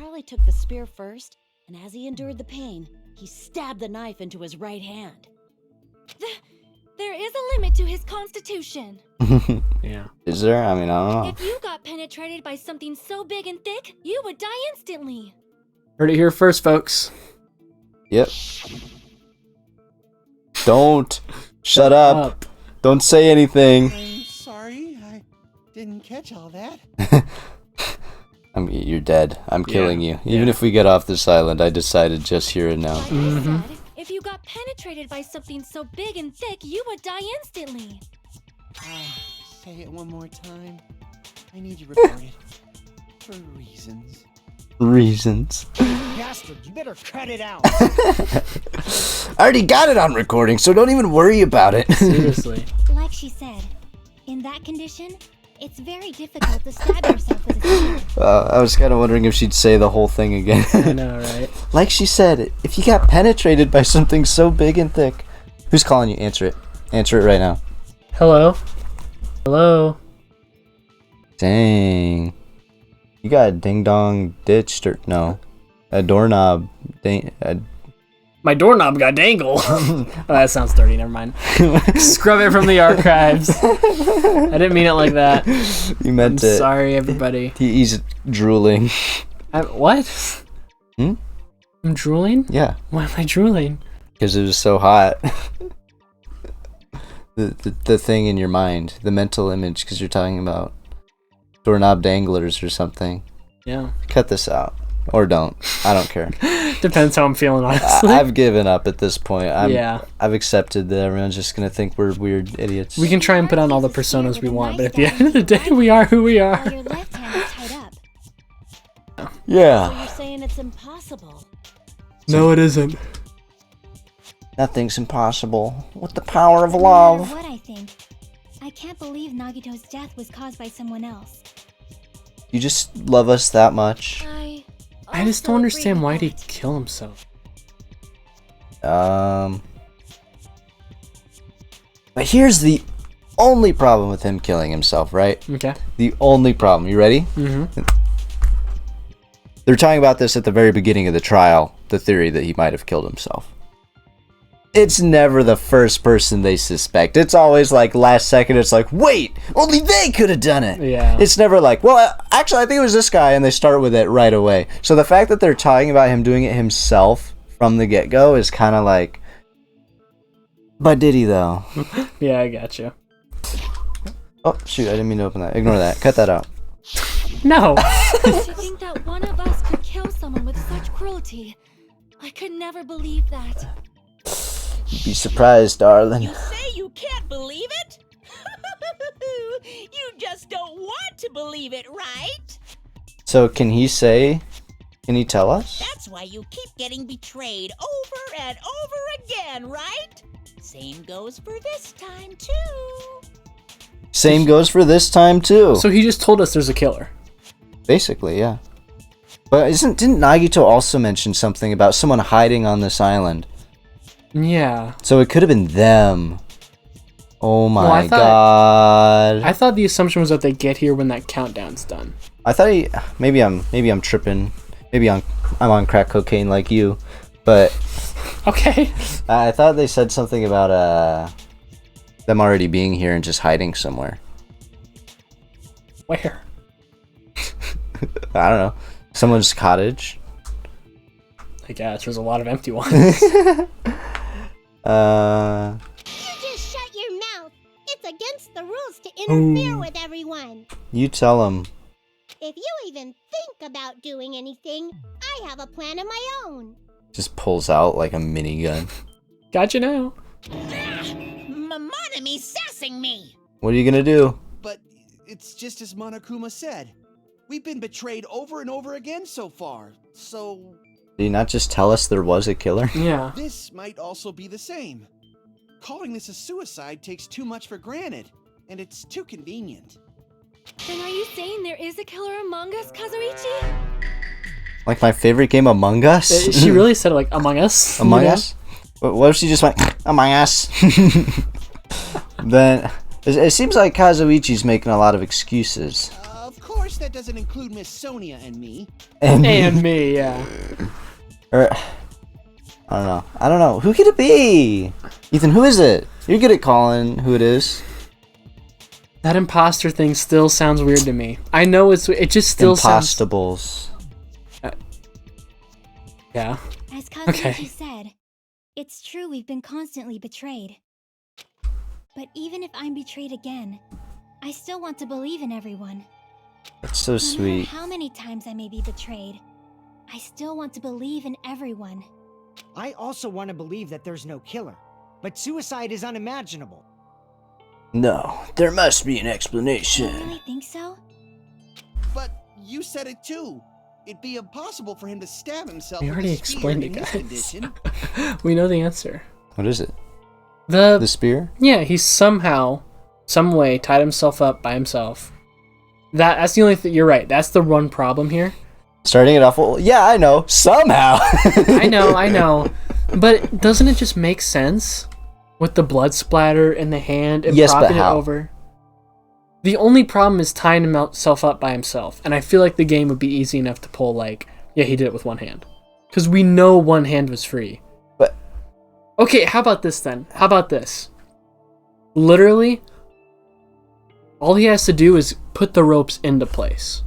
probably took the spear first, and as he endured the pain, he stabbed the knife into his right hand. There is a limit to his constitution. Yeah. Is there? I mean, I don't know. If you got penetrated by something so big and thick, you would die instantly. Heard it here first, folks. Yep. Don't. Shut up. Don't say anything. I'm sorry, I didn't catch all that. You're dead. I'm killing you. Even if we get off this island, I decided just here and now. Like I said, if you got penetrated by something so big and thick, you would die instantly. Say it one more time. I need you recorded. For reasons. Reasons. Bastard, you better cut it out. I already got it on recording, so don't even worry about it. Seriously. Like she said, in that condition, it's very difficult to stab yourself with a spear. I was kind of wondering if she'd say the whole thing again. I know, right? Like she said, if you got penetrated by something so big and thick. Who's calling you? Answer it. Answer it right now. Hello? Hello? Dang. You got ding dong ditched or no? A doorknob. My doorknob got dangled. Oh, that sounds dirty. Never mind. Scrub it from the archives. I didn't mean it like that. You meant it. Sorry, everybody. He's drooling. What? Hmm? I'm drooling? Yeah. Why am I drooling? Because it was so hot. the thing in your mind, the mental image, because you're talking about doorknob danglers or something. Yeah. Cut this out. Or don't. I don't care. Depends how I'm feeling, honestly. I've given up at this point. Yeah. I've accepted that everyone's just going to think we're weird idiots. We can try and put on all the personas we want, but at the end of the day, we are who we are. While your left hand is tied up. Yeah. So you're saying it's impossible? No, it isn't. Nothing's impossible with the power of No love. matter what I think, I can't believe Nagito's death was caused by someone else. You just love us that much. I just don't understand why he'd kill himself. But here's the only problem with him killing himself, right? Okay. The only problem. You ready? Mm-hmm. They're talking about this at the very beginning of the trial, the theory that he might have killed himself. It's never the first person they suspect. It's always like last second, it's like, wait, only they could have done it. Yeah. It's never like, well, actually, I think it was this guy, and they start with it right away. So the fact that they're talking about him doing it himself from the get-go is kind of like, but did he, though? Yeah, I got you. Oh, shoot, I didn't mean to open that. Ignore that. Cut that out. No. To think that one of us could kill someone with such cruelty. I could never believe that. You'd be surprised, darling. You say you can't believe it? You just don't want to believe it, right? So can he tell us? That's why you keep getting betrayed over and over again, right? Same goes for this time, too. Same goes for this time, too. So he just told us there's a killer. Basically, yeah. But didn't Nagito also mention something about someone hiding on this island? Yeah. So it could have been them. Oh my I god. thought the assumption was that they get here when that countdown's done. I thought maybe I'm tripping. Maybe I'm on crack cocaine like you. But Okay. I thought they said something about them already being here and just hiding somewhere. Where? I don't know. Someone's cottage. I guess there's a lot of empty ones. You just shut your mouth. It's against the rules to interfere with everyone. You tell them. If you even think about doing anything, I have a plan of my own. Just pulls out like a minigun. Gotcha now. Monami sassing me. What are you gonna do? But it's just as Monokuma said. We've been betrayed over and over again so far, so Did you not just tell us there was a killer? Yeah. this might also be the same. Calling this a suicide takes too much for granted, and it's too convenient. Then are you saying there is a killer among us, Kazuichi? Like my favorite game, Among Us? She really said it like Among Us. Among you know? Us? What if she just went, Among Us? Then, it seems like Kazuichi's making a lot of excuses. Of course course, that doesn't include Miss Sonia and me. And me, yeah. Or, I don't know. Who could it be? Ethan, who is it? You're good at calling who it is. That imposter thing still sounds weird to me. I know it just still sounds... Impostables. Yeah. As Kazuki Okay. said, it's true we've been constantly betrayed. But even if I'm betrayed again, I still want to believe in everyone. That's so No sweet. matter how many times I may be betrayed, I still want to believe in everyone. I also want to believe that there's no killer, but suicide is unimaginable. No, there must be an Do you explanation. really think so? But you said it too. It'd be impossible for him to stab himself. We with already a spear explained it, in this guys. condition. We know the answer. What is it? The The spear? Yeah, he somehow, some way, tied himself up by himself. That's the only thing. You're right. That's the one problem here. Starting it off, well, yeah, I know. Somehow. I know. But doesn't it just make sense with the blood splatter in the hand and Yes, but propping it how? over? The only problem is tying himself up by himself, and I feel like the game would be easy enough to pull. Like, yeah, he did it with one hand, because we know one hand was free. But okay, how about this then? How about this? Literally, all he has to do is put the ropes into place,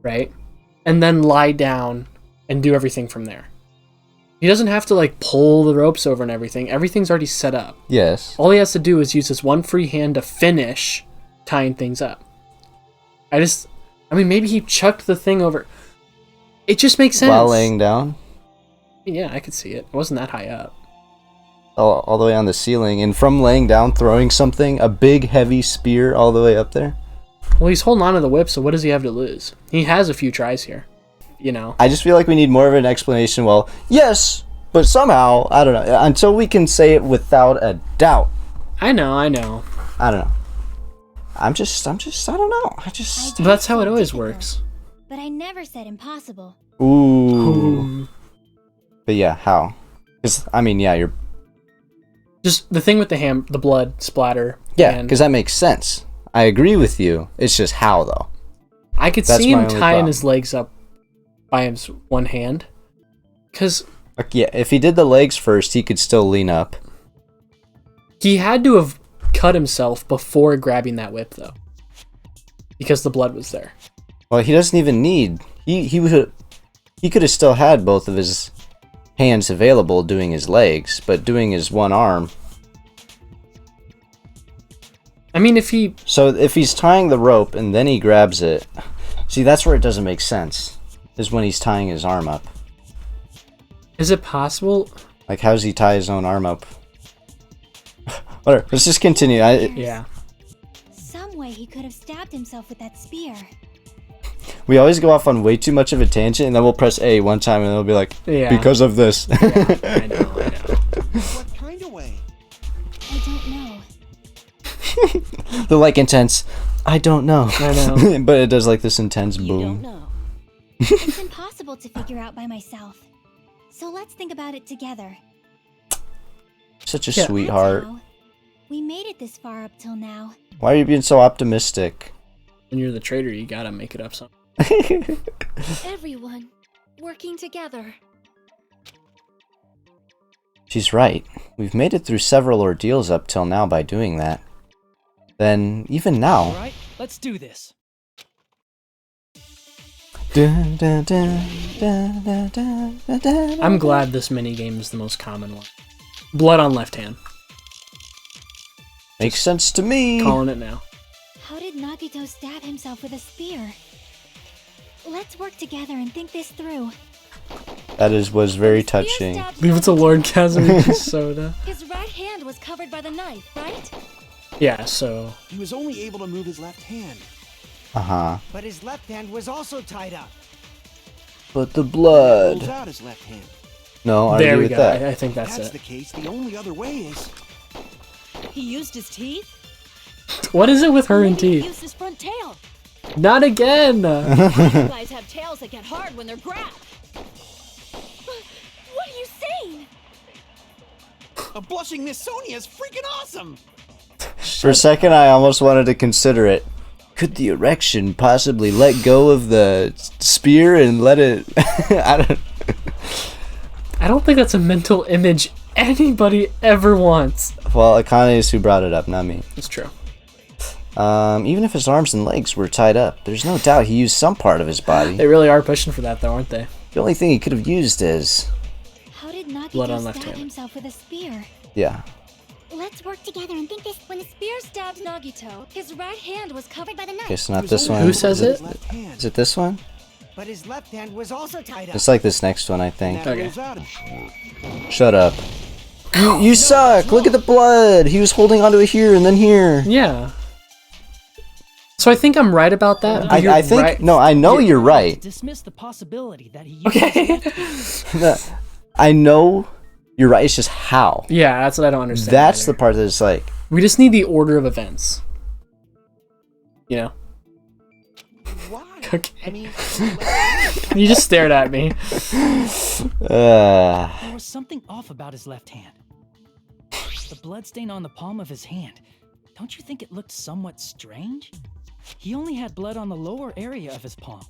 right? And then lie down and do everything from there. He doesn't have to like pull the ropes over and everything. Everything's already set up. yes. All he has to do is use his one free hand to finish tying things up. I mean, maybe he chucked the thing over. It just makes sense. While laying down, Yeah, I could see it. It wasn't that high up. all the way on the ceiling, and from laying down, throwing something, a big heavy spear all the way up there. Well, he's holding on to the whip, so what does he have to lose? He has a few tries here, you know. I just feel like we need more of an explanation. Well, yes, but somehow, I don't know. Until we can say it without a doubt. I know. I don't know. I don't know. But that's how it always works. But I never said impossible. Ooh. But yeah, how? Because, I mean, yeah, you're... Just the thing with the blood splatter. Yeah, and because that makes sense. I agree with you. It's just how, though. I could That's see my him only tying problem. his legs up by his one hand. Because Like, yeah, if he did the legs first, he could still lean up. he had to have cut himself before grabbing that whip, though. Because the blood was there. Well, he doesn't even need... He could have still had both of his hands available doing his legs, but doing his one arm... I mean, if he... So if he's tying the rope and then he grabs it... See, that's where it doesn't make sense. Is when he's tying his arm up. Is it possible? Like, how does he tie his own arm up? Whatever, let's just continue. Yeah. Some way he could have stabbed himself with that spear. We always go off on way too much of a tangent, and then we'll press A one time, and it'll be like, Yeah. because of this. I know. What kind of way? I don't know. The like intense, I don't know. I know. But it does like this intense You boom. don't know. It's impossible to figure out by myself. So let's think about it together. Such a Yeah. sweetheart. That's how. We made it this far up till now. Why are you being so optimistic? When you're the traitor, you gotta make it up something. Everyone working together. She's right. We've made it through several ordeals up till now by doing that. Then, even now... Alright, let's do this. Dun, dun, dun, dun, dun, dun, dun, dun. I'm glad this minigame is the most common one. Blood on left hand. Makes sense to me. Calling it now. How did Nagito stab himself with a spear? Let's work together and think this through. That was very Spear touching. stabbed Leave it to Nagito. Lord Kazumichi Soda. His right hand was covered by the knife, right? Yeah, so... He was only able to move his left hand. Uh-huh. But his left hand was also tied up. But the Pulls blood... out his left hand. No, I there agree we with go. that. I think If that's that's it. the case, the only other way is... He used his teeth? What is it with her and Maybe he teeth? used his front tail. Not again! You guys have tails that get hard when they're grabbed. What are you saying? A blushing Miss Sonia is freaking awesome! For a second, I almost wanted to consider it. Could the erection possibly let go of the spear and let it? I don't think that's a mental image anybody ever wants. Well, Akane is who brought it up, not me. It's true. Even if his arms and legs were tied up, there's no doubt he used some part of his body. They really are pushing for that, though, aren't they? The only thing he could have used is... How did Blood on Nagito left stab hand. himself with a spear? Yeah. Let's work together and think this. When the spear stabbed Nagito, his right hand was covered by the knife. Okay, so not this one. Who says it? Left hand. Is it this one? But his left hand was also tied up. It's like this next one, I think. That Okay. rules out Shut up. You suck! Look at the blood! He was holding onto it here and then here. Yeah. So I think I'm right about that. but you're I think... right. No, I know you're right. Dismiss the possibility that he used Okay. I know you're right. It's just how. Yeah, that's what I don't understand. That's the either. part that's like... We just need the order of events. You know? Why? Okay. I mean, You just stared at me. There was something off about his left hand. The bloodstain on the palm of his hand. Don't you think it looked somewhat strange? He only had blood on the lower area of his palm.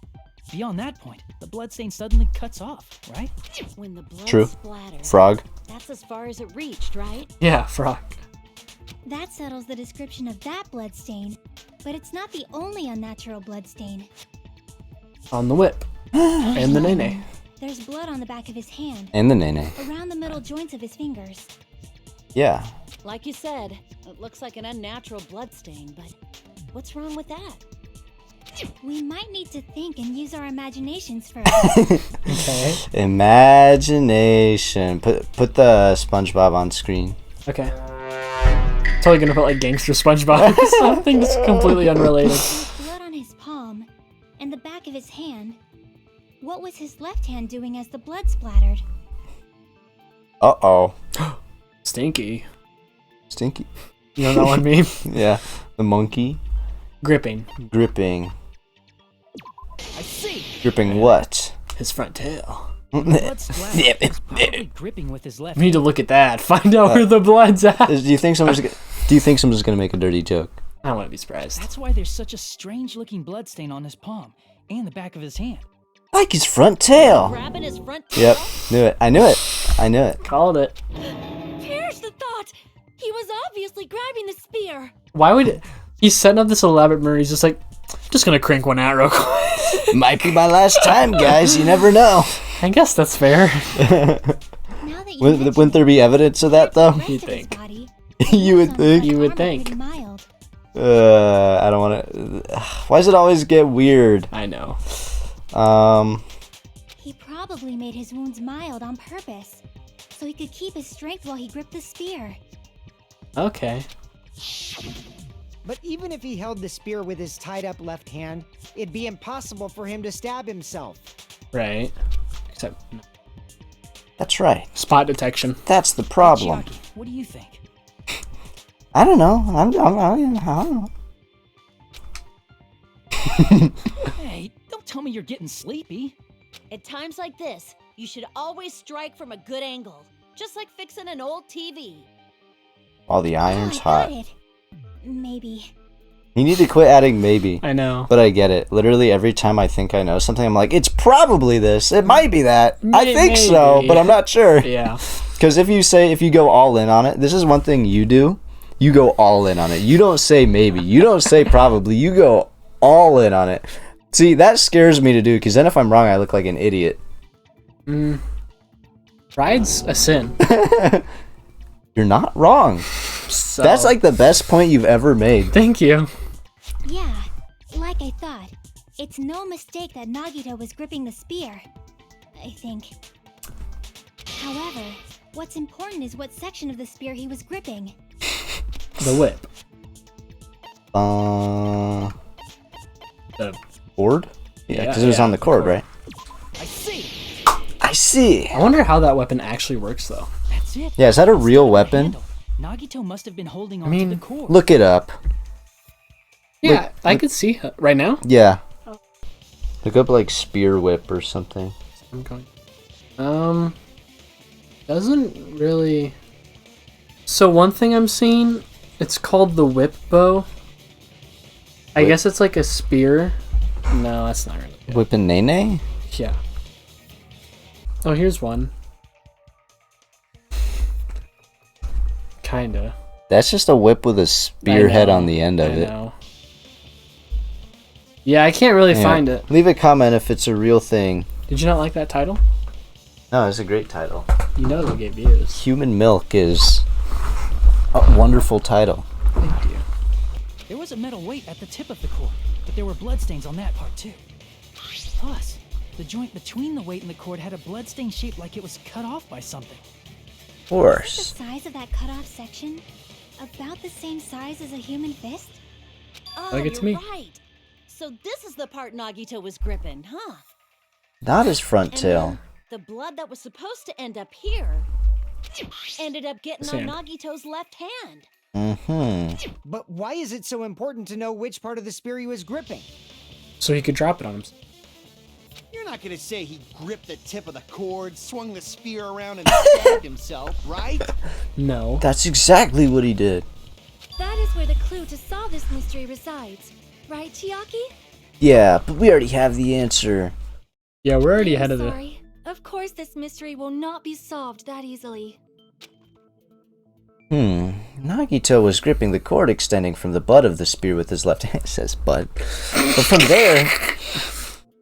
Beyond that point, the bloodstain suddenly cuts off, right? When the blood True. splattered, Frog. that's as far as it reached, right? Yeah, frog. That settles the description of that bloodstain, but it's not the only unnatural bloodstain. On the whip. And the nene. There's blood on the back of his hand, And the nene. around the middle joints of his fingers. Yeah. Like you said, it looks like an unnatural bloodstain, but what's wrong with that? We might need to think and use our imaginations first. Okay. Imagination. Put the SpongeBob on screen. Okay. Totally gonna put like gangster SpongeBob. Something just completely unrelated. Blood on his palm and the back of his hand. What was his left hand doing as the blood splattered? Uh-oh. Stinky. Stinky. You know that one meme? Yeah. The monkey. Gripping. Gripping. I see. Gripping what? His front tail. Blood splatter. He's probably gripping with his left We need to hand. look at that. Find out where the blood's at. Do you think someone's gonna make a dirty joke? I wouldn't be surprised. That's why there's such a strange-looking bloodstain on his palm and the back of his hand. Like his front tail. Grabbing his front tail? Yep. Knew it. I knew it. I knew it. Called it. Perish the thought! He was obviously grabbing the spear. Why would... He's setting up this elaborate murder. He's just like, just gonna crank one out real quick. Might be my last time, guys. You never know. I guess that's fair. Now that you Wouldn't there be evidence of that, though? mention You'd the rest of his think. body, You would think. You would armor think. pretty mild. I don't want to... Why does it always get weird? I know. He probably made his wounds mild on purpose, so he could keep his strength while he gripped the spear. Okay. But even if he held the spear with his tied up left hand, it'd be impossible for him to stab himself. Right. Except That's right. spot detection. That's the problem. Chiaki, what do you think? I don't know. I don't know. Hey, don't tell me you're getting sleepy. At times like this, you should always strike from a good angle, just like fixing an old TV. While the iron's Oh, I hot. got it. Maybe. You need to quit adding maybe. I know. But I get it. Literally every time I think I know something, I'm like, it's probably this. It might be that. I think so, Maybe. but I'm not sure. Yeah. Because if you go all in on it, this is one thing you do. You go all in on it. You don't say maybe. You don't say probably. You go all in on it. See, that scares me to do, because then if I'm wrong, I look like an idiot. Pride's a sin. You're not wrong. So, That's like the best point you've ever made. Thank you. Yeah, like I thought. It's no mistake that Nagito was gripping the spear. I think. However, what's important is what section of the spear he was gripping. The whip. Cord? Yeah, Yeah, because it was yeah, on the cord, right? I see. I see. I wonder how that weapon actually works, though. That's it. Yeah, is that a real Instead of weapon? handle, Nagito must have been holding on mean, to the cord. Look it up. Yeah, I could see right now. Yeah. Look up like spear whip or something. I'm going. Doesn't really. So one thing I'm seeing, it's called the whip bow. I guess it's like a spear. No, that's not really good. Whipping Nene? Yeah. Oh, here's one. Kinda. That's just a whip with a spearhead on the end of it. Know. Yeah, I can't really find it. Leave a comment if it's a real thing. Did you not like that title? No, it's a great title. You know it'll get views. Human Milk is a wonderful title. Thank you. There was a metal weight at the tip of the cord, but there were bloodstains on that part too. Plus, the joint between the weight and the cord had a bloodstain shaped like it was cut off by something. Of course. The size of that cut-off section? About the same size as a human fist? Oh, Like it's you're me. right. So this is the part Nagito was gripping, huh? Not his front And tail. then the blood that was supposed to end up here ended up getting on Sand. Nagito's left hand. Mm-hmm. But why is it so important to know which part of the spear he was gripping? So he could drop it on him. You're not gonna say he gripped the tip of the cord, swung the spear around, and stabbed himself, right? No. That's exactly what he did. That is where the clue to solve this mystery resides. Right, Chiaki? Yeah, but we already have the answer. Yeah, we're already I'm ahead of the. sorry. Of course this mystery will not be solved that easily. Nagito was gripping the cord extending from the butt of the spear with his left hand. It says butt. But from there...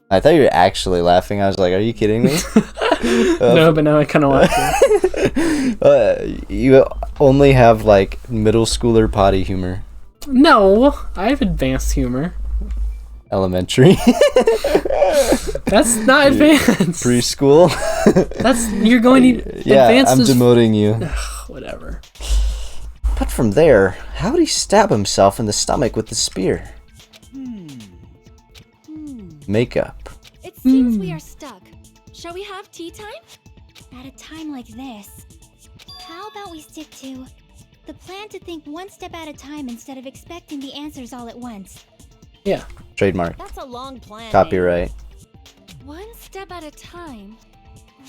I thought you were actually laughing. I was like, are you kidding me? No, but now I kind of want to. You only have, like, middle schooler potty humor. No, I have advanced humor. Elementary. That's not advanced. Preschool. That's you're going to Yeah, advanced I'm is- demoting you. Whatever. But from there, how would he stab himself in the stomach with the spear? Makeup. It seems we are stuck. Shall we have tea time? At a time like this, how about we stick to the plan to think one step at a time instead of expecting the answers all at once? Yeah. Trademark. That's a long plan. Copyright. One step at a time.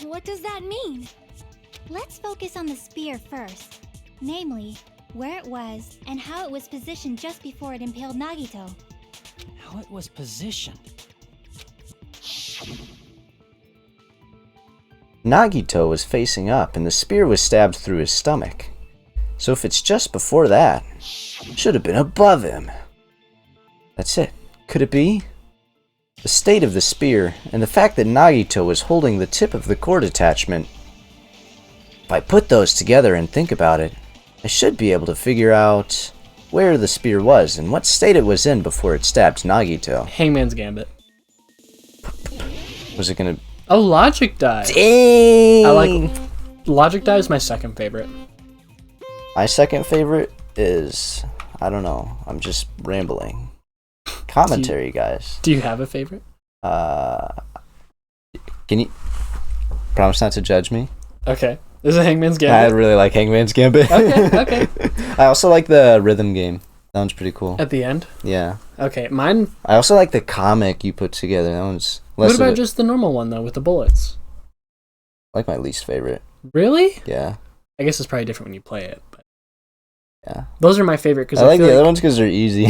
What does that mean? Let's focus on the spear first. Namely, where it was and how it was positioned just before it impaled Nagito. How it was positioned. Nagito was facing up and the spear was stabbed through his stomach. So if it's just before that, it should have been above him. That's it. Could it be? The state of the spear and the fact that Nagito was holding the tip of the cord attachment. If I put those together and think about it, I should be able to figure out where the spear was and what state it was in before it stabbed Nagito. Hangman's Gambit. Was it gonna... Oh, Logic Dive. Dang! I like Logic Dive is my second favorite. My second favorite is... I don't know. I'm just rambling. Commentary, guys. Do you have a favorite? Can you... Promise not to judge me? Okay. This is Hangman's I Gambit. really like Hangman's Gambit. Okay. I also like the rhythm game. That one's pretty cool. At the end? Yeah. Okay, mine... I also like the comic you put together. That one's less What of about it- just the normal one, though, with the bullets? like my least favorite. Really? Yeah. I guess it's probably different when you play it. But Yeah. those are my favorite because I like feel the other ones because they're easy.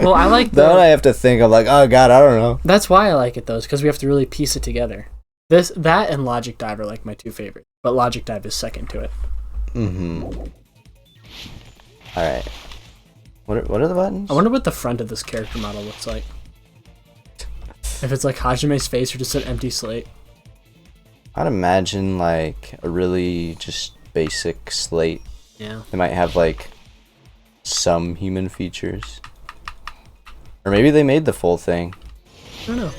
Well, I like that one I have to think. I'm like, oh god, I don't know. That's why I like it, though, because we have to really piece it together. That and Logic Dive are like my two favorites, but Logic Dive is second to it. Mm-hmm. Alright. What are the buttons? I wonder what the front of this character model looks like. If it's like Hajime's face or just an empty slate. I'd imagine like a really just basic slate. Yeah. They might have like some human features. Or maybe they made the full thing. I don't know.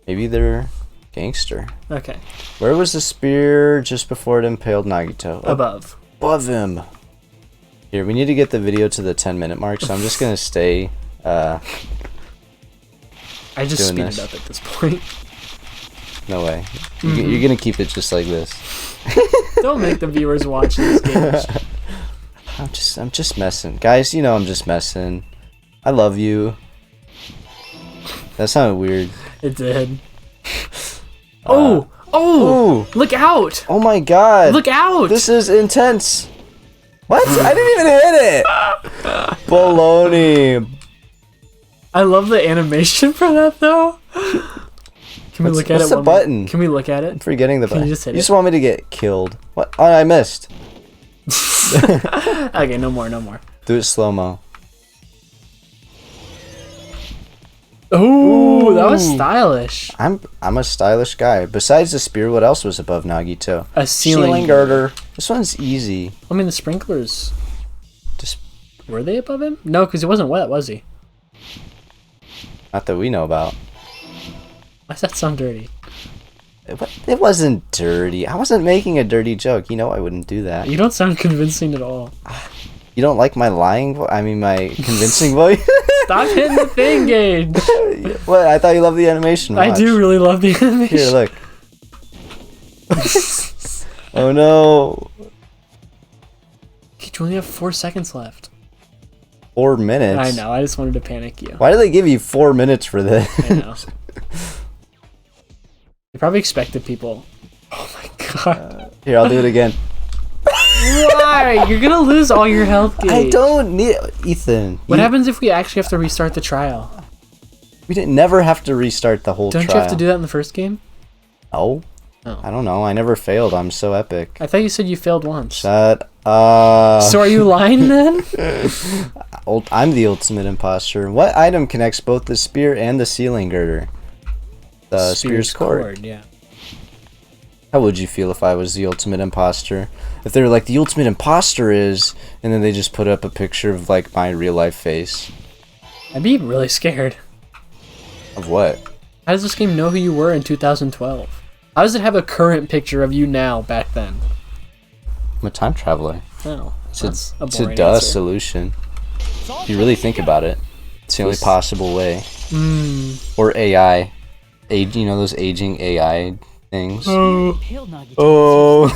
Maybe they're gangster. Okay. Where was the spear just before it impaled Nagito? Above. Above him. Here, we need to get the video to the 10-minute mark, so I'm just gonna stay I just doing speed this. it up at this point. No way. You're gonna keep it just like this. Don't make the viewers watch this game. I'm just messing. Guys, you know I'm just messing. I love you. That sounded weird. It did. Oh! Ooh! Look out! Oh my god! Look out! This is intense! What? I didn't even hit it! Baloney! I love the animation for that though. Can we look at what's it? the button? Can we look at I'm it? forgetting the Can you button. just hit You it? just want me to get killed. What? Oh, I missed. Okay, no more. Do it slow-mo. Ooh, that was stylish. I'm a stylish guy. Besides the spear, what else was above Nagito? A ceiling girder. This one's easy. I mean, the sprinklers. Just Were they above him? No, because he wasn't wet, was he? not that we know about. Why does that sound dirty? It wasn't dirty. I wasn't making a dirty joke. You know I wouldn't do that. You don't sound convincing at all. You don't like my lying my convincing voice? Stop hitting the thing, Gage. What? I thought you loved the animation. I Watch. do really love the animation. Here, look. Oh no. You only have 4 seconds left. 4 minutes? I know, I just wanted to panic you. Why do they give you 4 minutes for this? I know. They probably expected people. Oh my god. Here, I'll do it again. Why? You're gonna lose all your health, Gage. I don't need Ethan. What happens if we actually have to restart the trial? We didn't never have to restart the whole Don't trial. you have to do that in the first game? No. Oh. I don't know. I never failed. I'm so epic. I thought you said you failed once. Shut up. So are you lying then? I'm the ultimate imposter. What item connects both the spear and the ceiling girder? The spear's cord. Yeah. How would you feel if I was the ultimate imposter? If they were like, the ultimate imposter is, and then they just put up a picture of like my real life face. I'd be really scared. Of what? How does this game know who you were in 2012? How does it have a current picture of you now back then? I'm a time traveler. Oh, It's that's a, a it's a boring duh answer. solution. If you really think about it, it's the only possible way. Mm. Or AI. You know those aging AI things? Oh. Impaled Nagito Oh.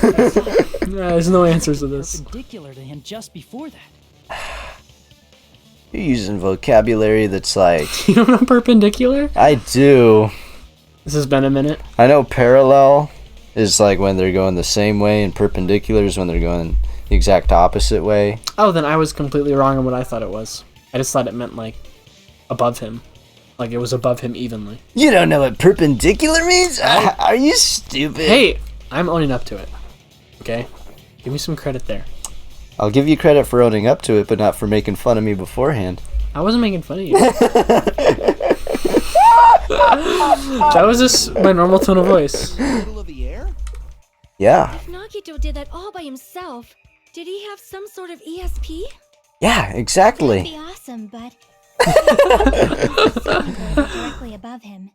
There's no answers to this. perpendicular to him just before that. You're using vocabulary that's like... You don't know perpendicular? I do. This has been a minute. I know parallel is like when they're going the same way, and perpendicular is when they're going the exact opposite way. Oh, then I was completely wrong on what I thought it was. I just thought it meant like above him. Like it was above him evenly. You don't know what perpendicular means? Are you stupid? Hey, I'm owning up to it. Okay? Give me some credit there. I'll give you credit for owning up to it, but not for making fun of me beforehand. I wasn't making fun of you. That was just my normal tone of voice. Middle of the air? Yeah. If Nagito did that all by himself, did he have some sort of ESP? Yeah, That'd exactly. be awesome, but directly above him.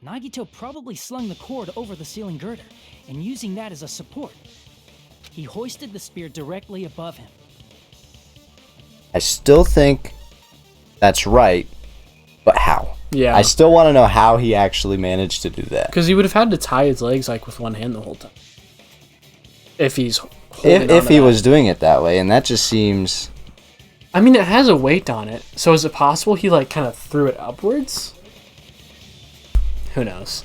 Nagito probably slung the cord over the ceiling girder, and using that as a support. He hoisted the spear directly above him. I still think that's right, but how? Yeah. I still want to know how he actually managed to do that. Because he would have had to tie his legs like with one hand the whole time. If he's holding If onto he that. was doing it that way, and that just seems... I mean, it has a weight on it. So is it possible he like kind of threw it upwards? Who knows?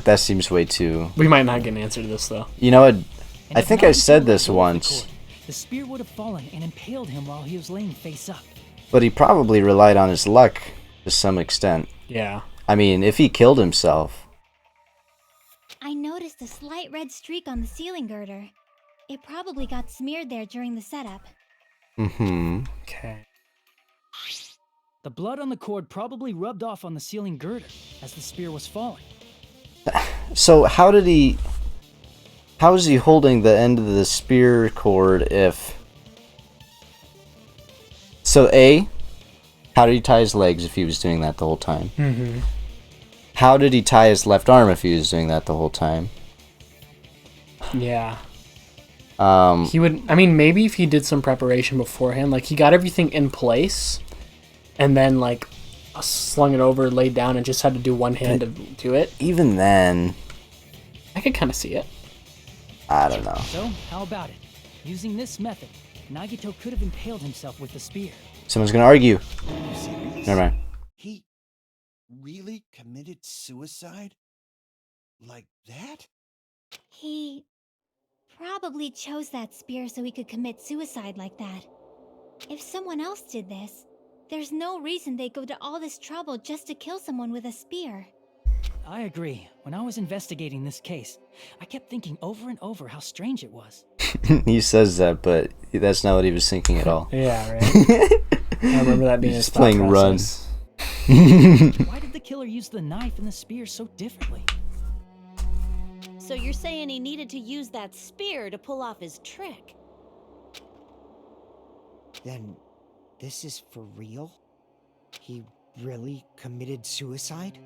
That seems way too... We might not get an answer to this though. You know what? And I if think I Nagito said let this go of the once, cord, the spear would have fallen and impaled him while he was laying face up. but he probably relied on his luck to some extent. Yeah. I mean, if he killed himself... I noticed a slight red streak on the ceiling girder. It probably got smeared there during the setup. Mm-hmm. Okay. The blood on the cord probably rubbed off on the ceiling girder as the spear was falling. So how did he... How is he holding the end of the spear cord if... So A, how did he tie his legs if he was doing that the whole time? Mm-hmm. How did he tie his left arm if he was doing that the whole time? Yeah. Um, He would. I mean, maybe if he did some preparation beforehand, like he got everything in place, and then like slung it over, laid down, and just had to do one hand to do it. even then, I could kind of see it. I don't know. So, how about it? Using this method, Nagito could have impaled himself with the spear. Someone's gonna argue. Are you serious? Never mind. He really committed suicide? Like that? He probably chose that spear so he could commit suicide like that. If someone else did this, There's no reason they go to all this trouble just to kill someone with a spear. I agree. When I was investigating this case, I kept thinking over and over how strange it was. He says that, but that's not what he was thinking at all. Yeah, right. I remember that being his He's thought playing Run. process. Why did the killer use the knife and the spear so differently? So you're saying he needed to use that spear to pull off his trick? Then, this is for real? He really committed suicide?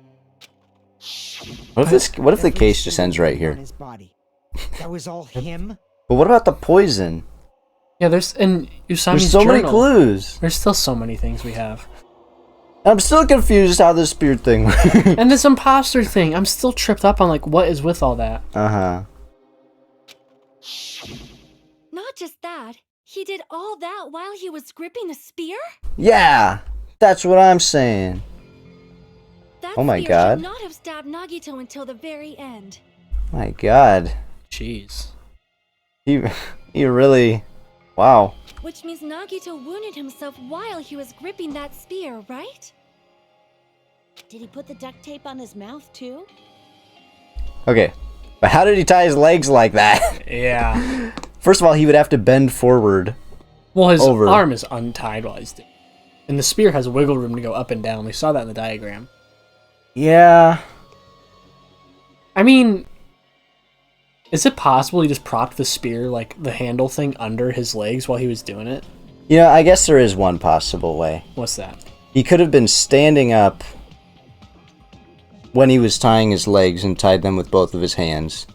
What if the case just ends right On here? his body. That was all him? But what about the poison? Yeah, there's in Usami's There's so many journal, clues. There's still so many things we have. I'm still confused how this spear thing works. And this imposter thing, I'm still tripped up on like what is with all that. Uh-huh. Not just that, he did all that while he was gripping the spear? Yeah, that's what I'm saying. That Oh my spear God. should not have stabbed Nagito until the very end. My God. Jeez. He really... Wow. Which means Nagito wounded himself while he was gripping that spear, right? Did he put the duct tape on his mouth too? Okay. But how did he tie his legs like that? Yeah. First of all, he would have to bend forward. Well, his Over. arm is untied while he's doing it. And the spear has wiggle room to go up and down. We saw that in the diagram. Yeah. I mean, is it possible he just propped the spear, like the handle thing, under his legs while he was doing it? Yeah, I guess there is one possible way. What's that? He could have been standing up when he was tying his legs and tied them with both of his hands.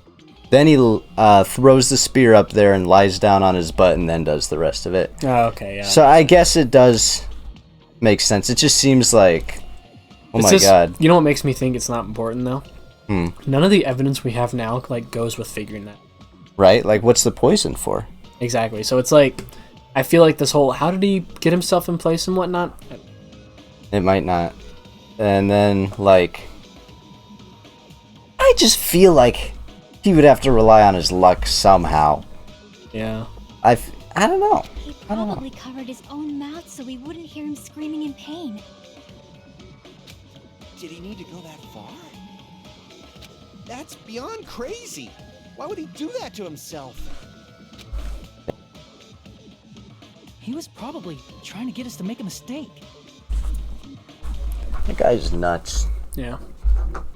Then he throws the spear up there and lies down on his butt and then does the rest of it. Oh, okay, yeah. So I guess it does make sense. It just seems like... Oh my God. You know what makes me think it's not important, though? Hmm. None of the evidence we have now, like, goes with figuring that. Right? Like, what's the poison for? Exactly. So it's like, I feel like this whole, how did he get himself in place and whatnot? It might not. And then, like... I just feel like he would have to rely on his luck somehow. Yeah. I don't know. He I don't know. probably covered his own mouth so we wouldn't hear him screaming in pain. Did he need to go that far? That's beyond crazy. Why would he do that to himself? He was probably trying to get us to make a mistake. That guy's nuts. Yeah.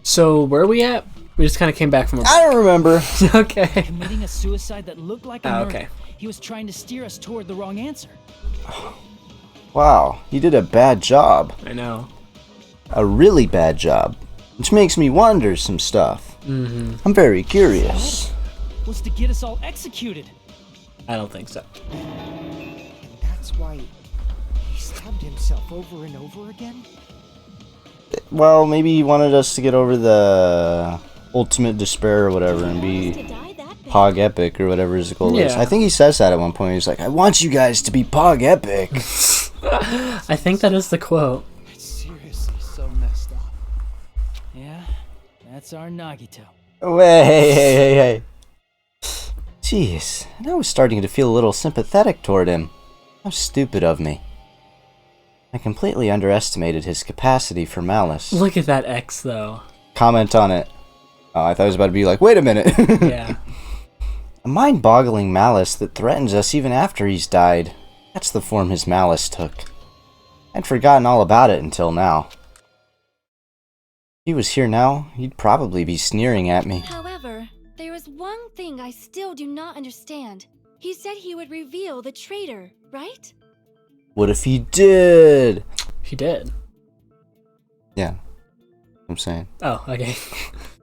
So, where are we at? We just kind of came back from a... I don't remember. Okay. Committing a suicide that looked like a Ah, murder. okay. He was trying to steer us toward the wrong answer. Wow, he did a bad job. I know. A really bad job. Which makes me wonder some stuff. Mm-hmm. I'm very curious. Was to get us all executed. I don't think so. And that's why he stabbed himself over and over again? Well, maybe he wanted us to get over the ultimate despair or whatever and be To die that bad. Pog Epic or whatever his goal is. Yeah. I think he says that at one point. He's like, I want you guys to be Pog Epic. I think that is the quote. It's seriously so messed up. Yeah, that's our Nagito. Wait, hey. Jeez, and I was starting to feel a little sympathetic toward him. How stupid of me. I completely underestimated his capacity for malice. Look at that X, though. Comment on it. Oh, I thought I was about to be like, wait a minute. Yeah. A mind-boggling malice that threatens us even after he's died. That's the form his malice took. I'd forgotten all about it until now. If he was here now, he'd probably be sneering at me. However, there is one thing I still do not understand. He said he would reveal the traitor, right? What if he did? He did. Yeah, I'm saying. Oh, okay.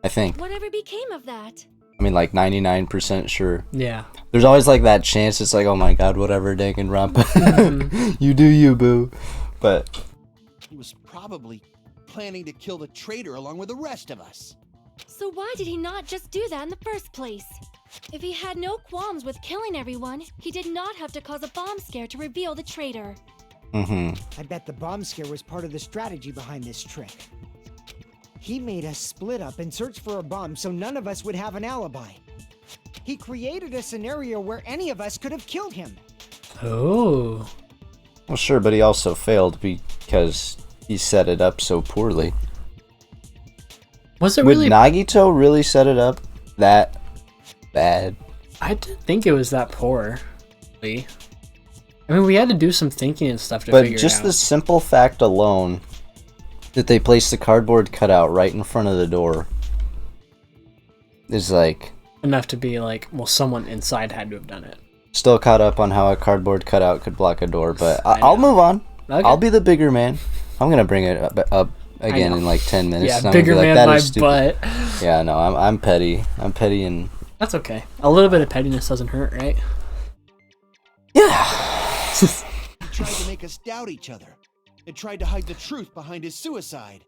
I think. Whatever became of that? I mean, like 99% sure. Yeah. There's always like that chance. It's like, oh my god, whatever, Danganronpa. Mhm. You do you, boo. But He was probably planning to kill the traitor along with the rest of us. So why did he not just do that in the first place? If he had no qualms with killing everyone, he did not have to cause a bomb scare to reveal the traitor. I bet the bomb scare was part of the strategy behind this trick. He made us split up and search for a bomb so none of us would have an alibi. He created a scenario where any of us could have killed him. Oh. Well, sure, but he also failed because he set it up so poorly. Was it Would really? Nagito really set it up that bad? I didn't think it was that poor. I mean, we had to do some thinking and stuff to But figure just it the out. simple fact alone that they placed the cardboard cutout right in front of the door is like Enough to be like, well, someone inside had to have done it. still caught up on how a cardboard cutout could block a door. But I I'll know. move on. Okay. I'll be the bigger man. I'm gonna bring it up again know. in like 10 minutes. Yeah, and I'm gonna bigger be like, man "That my is stupid." butt. Yeah, no, I'm petty. I'm petty and That's okay. A little bit of pettiness doesn't hurt, right? yeah. He tried to make us doubt each other and tried to hide the truth behind his suicide.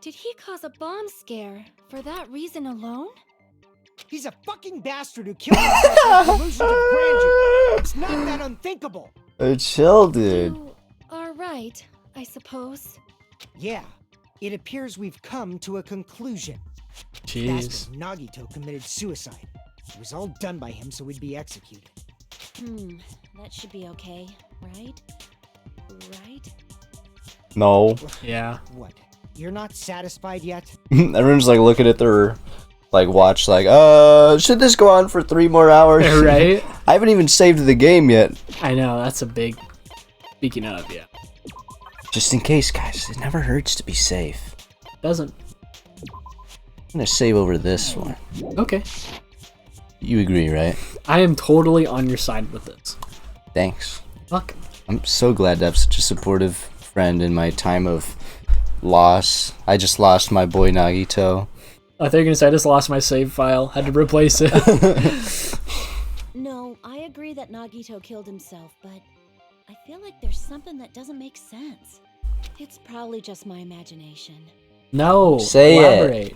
Did he cause a bomb scare for that reason alone? He's a fucking bastard who killed himself with delusions of grandeur. It's not that unthinkable. Chill, dude. You are right, I suppose. Yeah, it appears we've come to a conclusion. Jeez. Bastard Nagito committed suicide. It was all done by him so he'd be executed. That should be okay, right? Right? No. Yeah. What? You're not satisfied yet? Everyone's like looking at their like watch like, should this go on for 3 more hours? Right? I haven't even saved the game yet. I know, that's a big... Speaking of, yeah. Just in case, guys. It never hurts to be safe. Doesn't. I'm gonna save over this one. Okay. You agree, right? I am totally on your side with this. Thanks. Fuck. I'm so glad to have such a supportive friend in my time of loss. I just lost my boy Nagito. I thought you were gonna say I just lost my save file. Had to replace it. No, I agree that Nagito killed himself, but I feel like there's something that doesn't make sense. It's probably just my imagination. No. Say it. Elaborate.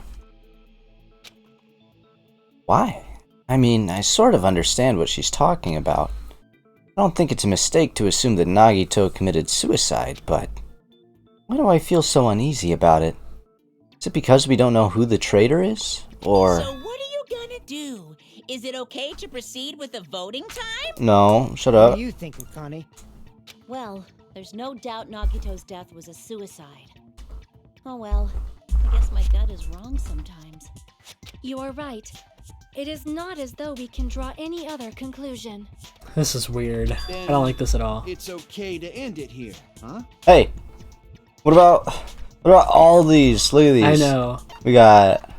Why? I mean, I sort of understand what she's talking about. I don't think it's a mistake to assume that Nagito committed suicide, but why do I feel so uneasy about it? Is it because we don't know who the traitor is? Or... So what are you gonna do? Is it okay to proceed with the voting time? No, shut What up. do you think, Akane? Well, there's no doubt Nagito's death was a suicide. Oh well, I guess my gut is wrong sometimes. You are right. It is not as though we can draw any other conclusion. This is weird. I don't like this at all. It's okay to end it here, huh? Hey, what about all these? Look at these. I know. We got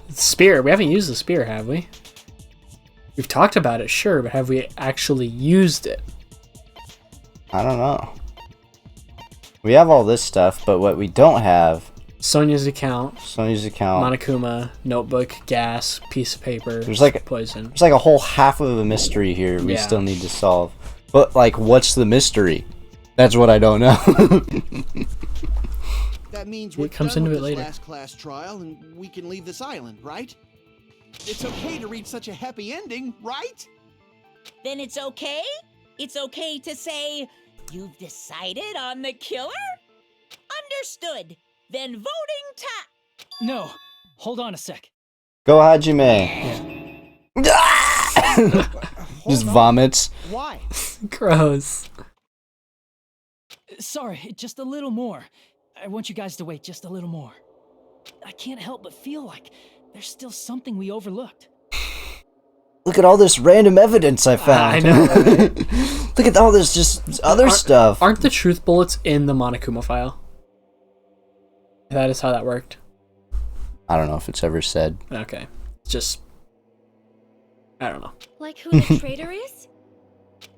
Spear. We haven't used the spear, have we? We've talked about it, sure, but have we actually used it? I don't know. We have all this stuff, but what we don't have, Sonya's account, Sonya's account. Monokuma, notebook, gas, piece of paper, There's like poison. There's like a whole half of a mystery here we Yeah. still need to solve. But like, what's the mystery? That's what I don't know. That means It we're comes done into with it this later. last class trial and we can leave this island, right? It's okay to reach such a happy ending, right? Then it's okay? It's okay to say, you've decided on the killer? Understood. Then voting time. No, hold on a sec. Go Hajime. Just Hold on. vomits. Why? Gross. Sorry, just a little more. I want you guys to wait just a little more. I can't help but feel like there's still something we overlooked. Look at all this random evidence I found. I know, right? Look at all this just other stuff. Aren't the truth bullets in the Monokuma file? That is how that worked. I don't know if it's ever said. Okay. It's just... I don't know. Like who the traitor is?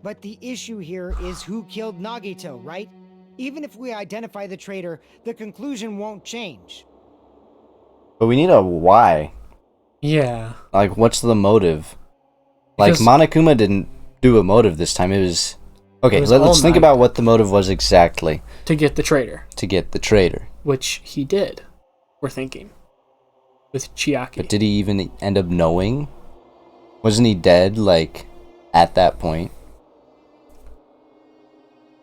But the issue here is who killed Nagito, right? Even if we identify the traitor, the conclusion won't change. But we need a why. Yeah. Like, what's the motive? Like, Because- Monokuma didn't do a motive this time. It was... Okay, It was let's all think Nagito. about what the motive was exactly. To get the traitor. To get the traitor. Which he did. We're thinking. With Chiaki. But did he even end up knowing? Wasn't he dead, like, at that point?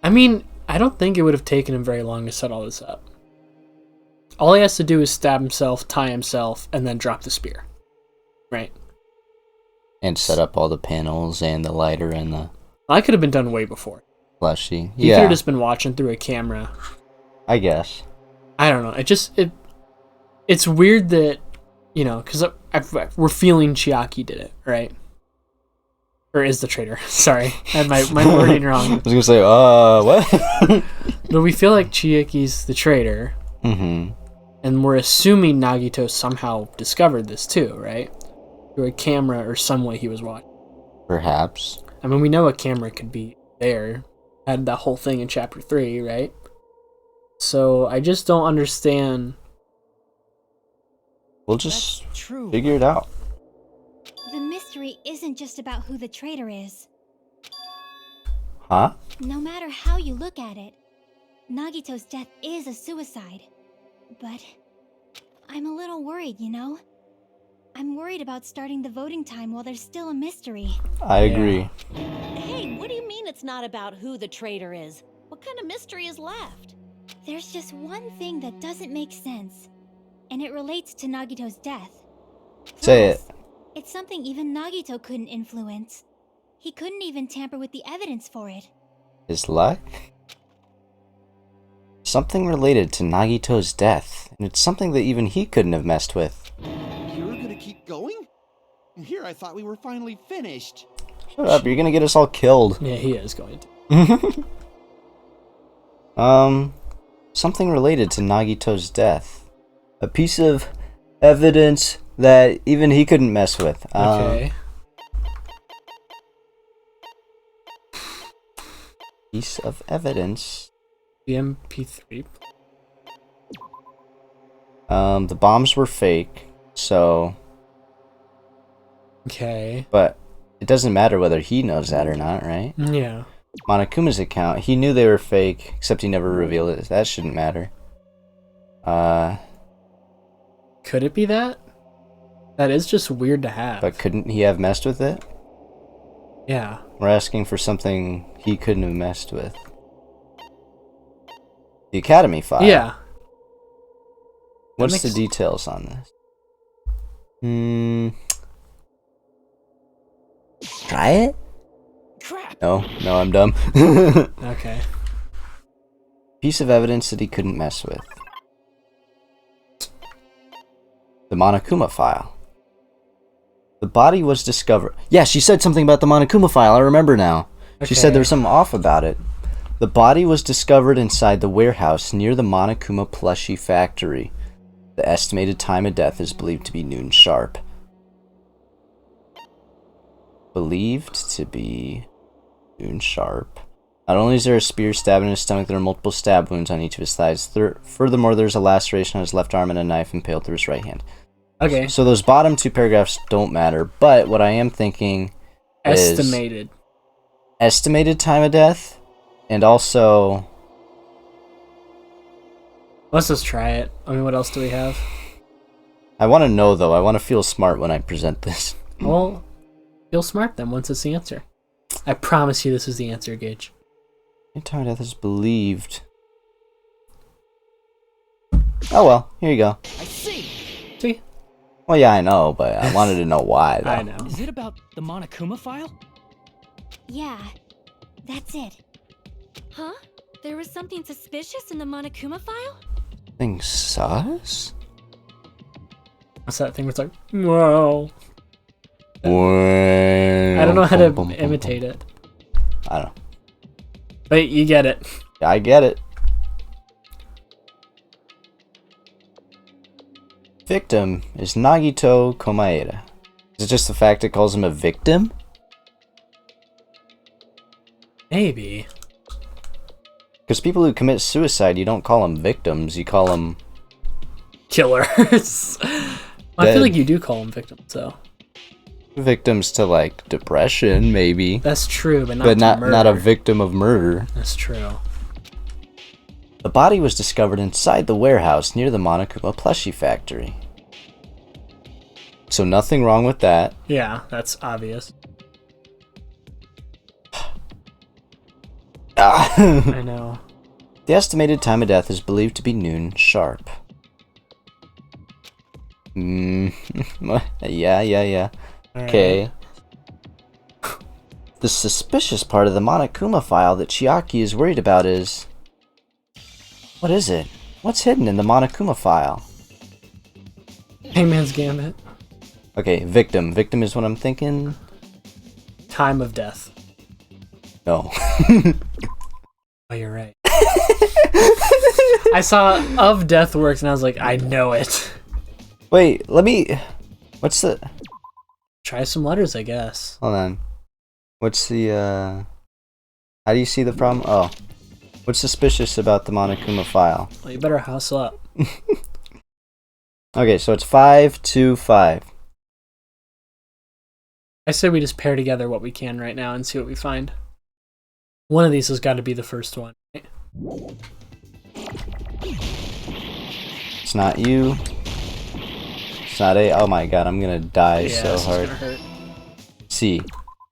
I mean, I don't think it would have taken him very long to set all this up. All he has to do is stab himself, tie himself, and then drop the spear. Right? And set up all the panels and the lighter and the... That could have been done way before. Fleshy. He could Yeah, have just been watching through a camera. I guess. I don't know. It's weird that, because we're feeling Chiaki did it, right? Or is the traitor. Sorry. I had my wording wrong. I was gonna say, what? But we feel like Chiaki's the traitor. Mm-hmm. And we're assuming Nagito somehow discovered this too, right? Through a camera or some way he was watching. Perhaps. I mean, we know a camera could be there. Had that whole thing in chapter 3, right? So I just don't understand. We'll just That's true. figure it out. The mystery isn't just about who the traitor is. Huh? No matter how you look at it, Nagito's death is a suicide. But I'm a little worried, you know? I'm worried about starting the voting time while there's still a mystery. I agree. Hey, what do you mean it's not about who the traitor is? What kind of mystery is left? There's just one thing that doesn't make sense, and it relates to Nagito's death. Say it. Plus, it's something even Nagito couldn't influence. He couldn't even tamper with the evidence for it. His luck? Something related to Nagito's death, and it's something that even he couldn't have messed with. You're gonna keep going? Here I thought we were finally finished. Shut up, you're gonna get us all killed. Yeah, he is going to. Something related to Nagito's death. A piece of evidence that even he couldn't mess with. Okay. Piece of evidence. The MP3. The bombs were fake, so... Okay. But it doesn't matter whether he knows that or not, right? Yeah. Monokuma's account, he knew they were fake, except he never revealed it. That shouldn't matter. Could it be that? That is just weird to have. But couldn't he have messed with it? Yeah. We're asking for something he couldn't have messed with. The Academy file. Yeah. What's the details on this? Try it? Crap. No, I'm dumb. Okay. Piece of evidence that he couldn't mess with. The Monokuma file. The body was discovered. Yeah, she said something about the Monokuma file. I remember now. She said there was something off about it. The body was discovered inside the warehouse near the Monokuma plushie factory. The estimated time of death is believed to be noon sharp. Believed to be noon sharp. Not only is there a spear stabbed in his stomach, there are multiple stab wounds on each of his thighs. Furthermore, there's a laceration on his left arm and a knife impaled through his right hand. Okay. So those bottom two paragraphs don't matter, but what I am thinking is... Estimated time of death, and also... Let's just try it. I mean, what else do we have? I want to know, though. I want to feel smart when I present this. Well, feel smart then once it's the answer. I promise you this is the answer, Gage. Time of death is believed. Oh well, here you go. I see. See? Well, yeah, I know, but I wanted to know why, though. I know. Is it about the Monokuma file? Yeah, that's it. Huh? There was something suspicious in the Monokuma file? Thing sus? What's that thing where it's like, whoa. I I don't know how to imitate it. I don't know. But you get it. I get it. Victim is Nagito Komaeda. Is it just the fact it calls him a victim? Maybe. Because people who commit suicide, you don't call them victims, you call them... Killers. I feel like you do call them victims, though. Victims to, like, depression, maybe. That's true, but not a victim of murder. That's true. The body was discovered inside the warehouse near the Monokuma plushie factory. So nothing wrong with that. Yeah, that's obvious. I know. The estimated time of death is believed to be noon sharp. Yeah. All Okay. right. The suspicious part of the Monokuma file that Chiaki is worried about is... What is it? What's hidden in the Monokuma file? Hangman's Gambit. Okay, victim. Victim is what I'm thinking. Time of death. No. Oh, you're right. I saw of death works and I was like, I know it. Wait, let me... What's the... Try some letters, I guess. Hold on. What's the, How do you see the problem? Oh. What's suspicious about the Monokuma file? Well, you better hustle up. Okay, so it's 525. I say we just pair together what we can right now and see what we find. One of these has got to be the first one. Right? It's not you. It's not A. Oh my god, I'm gonna die Yeah, so this is hard. gonna hurt. C.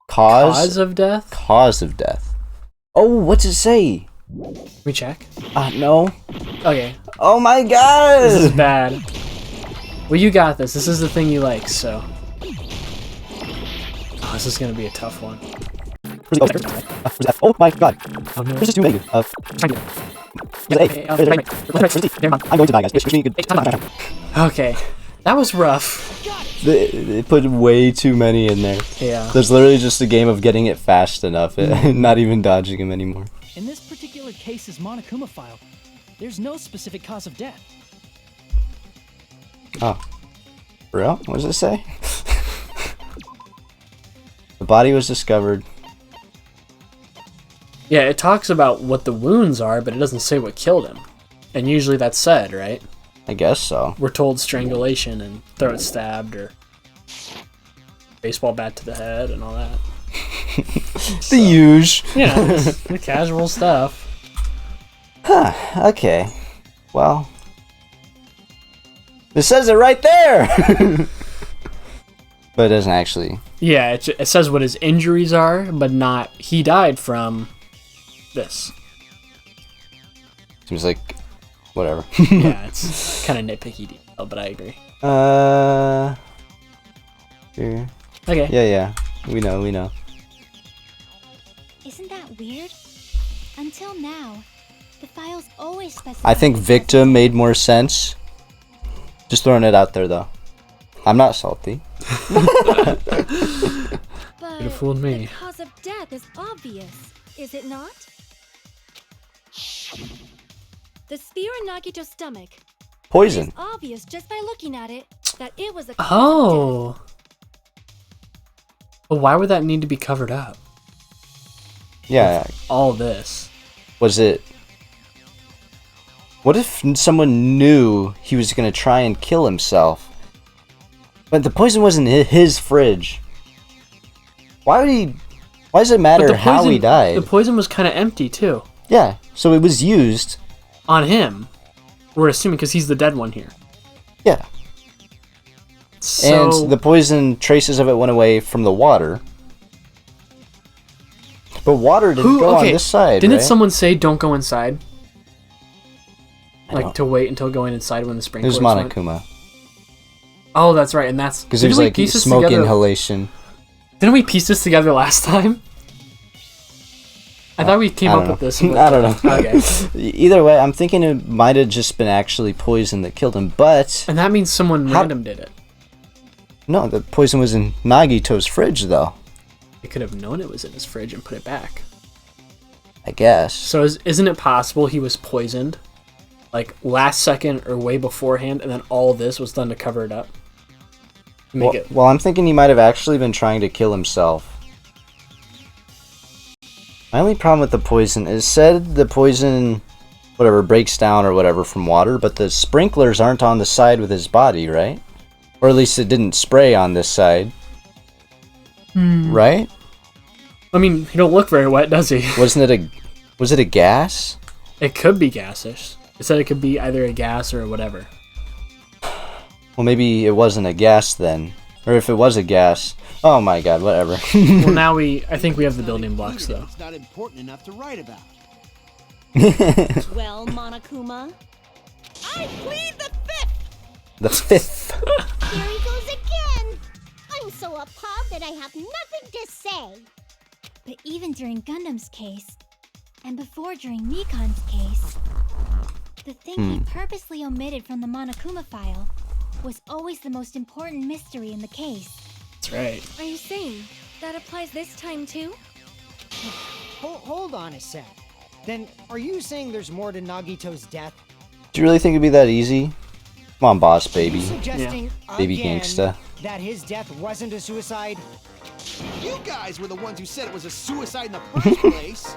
Cause of death? Cause of death. Oh, what's it say? Can we check? No. Okay. Oh my god! This is bad. Well, you got this. This is the thing you like, so. Oh, this is gonna be a tough one. Oh my god. Oh, no. This is too negative. Okay, I'm going to die, guys. Wish me good. Okay. That was rough. They put way too many in there. Yeah. There's literally just a game of getting it fast enough, not even dodging him anymore. In this particular case's Monokuma file, there's no specific cause of death. Oh. For real? What does it say? The body was discovered. Yeah, it talks about what the wounds are, but it doesn't say what killed him. And usually that's said, right? I guess so. We're told strangulation and throat stabbed or baseball bat to the head and all that. The huge. Yeah, the casual stuff. Huh, okay. Well. It says it right there! But it doesn't actually. Yeah, it says what his injuries are, but not he died from this. Seems like whatever. Yeah, it's kind of nitpicky detail, but I agree. Here. Okay. Yeah. We know. Isn't that weird? Until now, the files always specify... I think victim made more sense. Just throwing it out there, though. I'm not salty. But You'd have fooled me. the cause of death is obvious, is it not? The spear in Nagito's stomach. Poison. It's obvious just by looking at it that it was a cause of Oh. Well, why would that need to be covered up? Yeah. All this. Was it... What if someone knew he was going to try and kill himself? But the poison wasn't in his fridge. Why does it matter how he died? The poison was kind of empty, too. Yeah, so it was used. On him. We're assuming because he's the dead one here. Yeah. So, And the poison, traces of it went away from the water. But water didn't go on this side, Didn't right? someone say don't go inside? I Like don't- to wait until going inside when the It sprinklers was went? Monokuma. Oh, that's right, and that's... Because it was Didn't we like piece this smoke together- inhalation. Didn't we piece this together last time? I thought we came I up don't with know. this. I don't know. Okay. Either way, I'm thinking it might have just been actually poison that killed him, but... And that means someone random did it. No, the poison was in Nagito's fridge, though. They could have known it was in his fridge and put it back. I guess. So isn't it possible he was poisoned? Like last second or way beforehand, and then all this was done to cover it up? Well, I'm thinking he might have actually been trying to kill himself. My only problem with the poison is said the poison, whatever, breaks down or whatever from water, but the sprinklers aren't on the side with his body, right? Or at least it didn't spray on this side. Right? I mean, he don't look very wet, does he? Was it a gas? It could be gassish. It said it could be either a gas or whatever. Well, maybe it wasn't a gas then. Or if it was a gas, oh my god, whatever. Well, now I think we have the building blocks, though. It's not important enough to write about. Well, Monokuma, I plead the fifth. The fifth. There he goes again! I'm so appalled that I have nothing to say. But even during Gundam's case, and before during Nikon's case, the thing he purposely omitted from the Monokuma file was always the most important mystery in the case. That's right. Are you saying that applies this time too? Hold on a sec. Then, are you saying there's more to Nagito's death? Do you really think it'd be that easy? Come on, boss, Are baby. you suggesting Baby again gangsta. that his death wasn't a suicide? You guys were the ones who said it was a suicide in the first place.